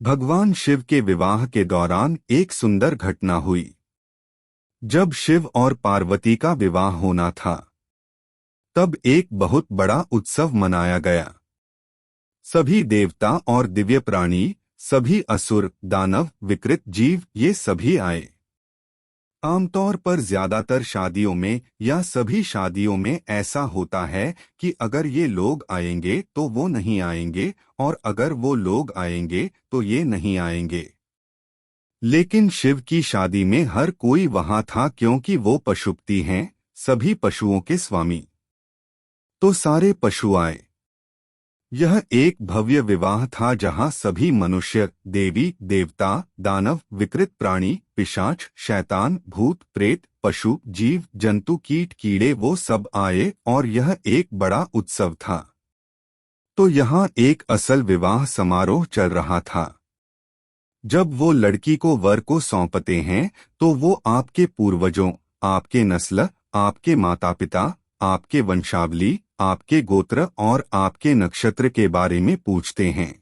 भगवान शिव के विवाह के दौरान एक सुंदर घटना हुई। जब शिव और पार्वती का विवाह होना था, तब एक बहुत बड़ा उत्सव मनाया गया। सभी देवता और दिव्य प्राणी, सभी असुर, दानव, विकृत जीव, ये सभी आए। आमतौर पर ज्यादातर शादियों में या सभी शादियों में ऐसा होता है कि अगर ये लोग आएंगे तो वो नहीं आएंगे, और अगर वो लोग आएंगे तो ये नहीं आएंगे। लेकिन शिव की शादी में हर कोई वहां था, क्योंकि वो पशुपति हैं, सभी पशुओं के स्वामी। तो सारे पशु आए। यह एक भव्य विवाह था जहां सभी मनुष्य, देवी देवता, दानव, विकृत प्राणी, पिशाच, शैतान, भूत प्रेत, पशु, जीव जंतु, कीट कीड़े, वो सब आए और यह एक बड़ा उत्सव था। तो यहाँ एक असल विवाह समारोह चल रहा था। जब वो लड़की को वर को सौंपते हैं तो वो आपके पूर्वजों, आपके नस्ल, आपके माता पिता, आपके वंशावली, आपके गोत्र और आपके नक्षत्र के बारे में पूछते हैं।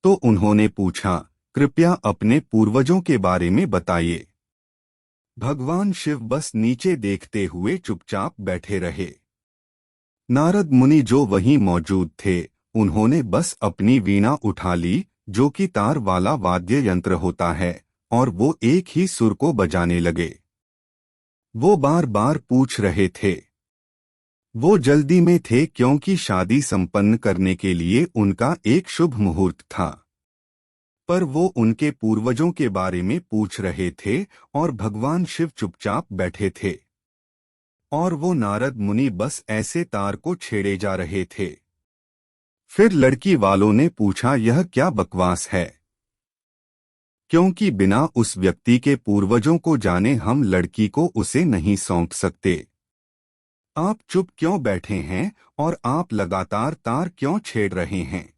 तो उन्होंने पूछा, कृपया अपने पूर्वजों के बारे में बताइए। भगवान शिव बस नीचे देखते हुए चुपचाप बैठे रहे। नारद मुनि जो वहीं मौजूद थे, उन्होंने बस अपनी वीणा उठा ली, जो कि तार वाला वाद्य यंत्र होता है, और वो एक ही सुर को बजाने लगे। वो बार बार पूछ रहे थे। वो जल्दी में थे, क्योंकि शादी संपन्न करने के लिए उनका एक शुभ मुहूर्त था। पर वो उनके पूर्वजों के बारे में पूछ रहे थे और भगवान शिव चुपचाप बैठे थे। और वो नारद मुनि बस ऐसे तार को छेड़े जा रहे थे। फिर लड़की वालों ने पूछा, यह क्या बकवास है? क्योंकि बिना उस व्यक्ति के पूर्वजों को जाने हम लड़की को उसे नहीं सौंप सकते। आप चुप क्यों बैठे हैं और आप लगातार तार क्यों छेड़ रहे हैं?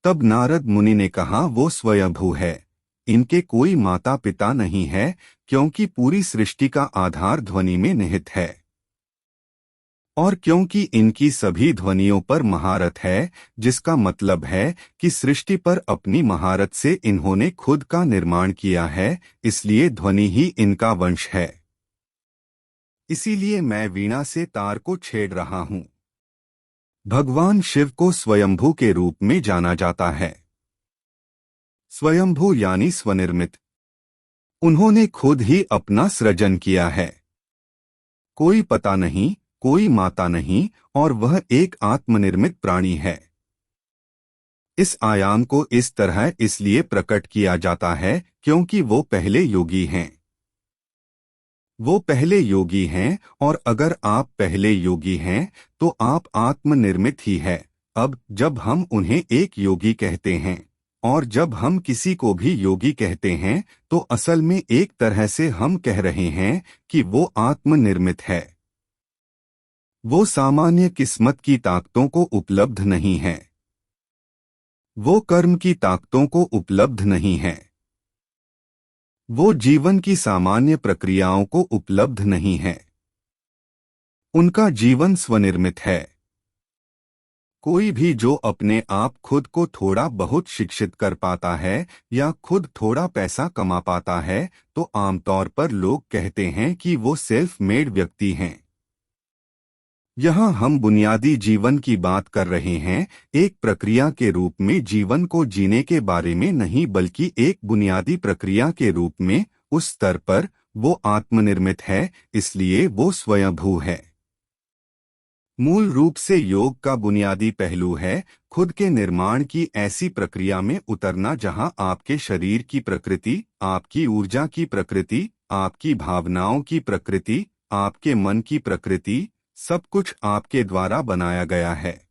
तब नारद मुनि ने कहा, वो स्वयंभू है, इनके कोई माता पिता नहीं है, क्योंकि पूरी सृष्टि का आधार ध्वनि में निहित है। और क्योंकि इनकी सभी ध्वनियों पर महारत है, जिसका मतलब है कि सृष्टि पर अपनी महारत से इन्होंने खुद का निर्माण किया है, इसलिए ध्वनि ही इनका वंश है। इसीलिए मैं वीणा से तार को छेड़ रहा हूं। भगवान शिव को स्वयंभू के रूप में जाना जाता है। स्वयंभू यानी स्वनिर्मित। उन्होंने खुद ही अपना सृजन किया है। कोई पता नहीं, कोई माता नहीं, और वह एक आत्मनिर्मित प्राणी है। इस आयाम को इस तरह इसलिए प्रकट किया जाता है क्योंकि वो पहले योगी हैं। वो पहले योगी हैं, और अगर आप पहले योगी हैं तो आप आत्मनिर्मित ही है। अब जब हम उन्हें एक योगी कहते हैं और जब हम किसी को भी योगी कहते हैं, तो असल में एक तरह से हम कह रहे हैं कि वो आत्मनिर्मित है। वो सामान्य किस्मत की ताकतों को उपलब्ध नहीं है। वो कर्म की ताकतों को उपलब्ध नहीं है। वो जीवन की सामान्य प्रक्रियाओं को उपलब्ध नहीं है। उनका जीवन स्वनिर्मित है। कोई भी जो अपने आप खुद को थोड़ा बहुत शिक्षित कर पाता है या खुद थोड़ा पैसा कमा पाता है, तो आमतौर पर लोग कहते हैं कि वो सेल्फ मेड व्यक्ति हैं। यहाँ हम बुनियादी जीवन की बात कर रहे हैं, एक प्रक्रिया के रूप में जीवन को जीने के बारे में नहीं, बल्कि एक बुनियादी प्रक्रिया के रूप में। उस स्तर पर वो आत्मनिर्मित है, इसलिए वो स्वयंभू है। मूल रूप से योग का बुनियादी पहलू है खुद के निर्माण की ऐसी प्रक्रिया में उतरना जहां आपके शरीर की प्रकृति, आपकी ऊर्जा की प्रकृति, आपकी भावनाओं की प्रकृति, आपके मन की प्रकृति, सब कुछ आपके द्वारा बनाया गया है।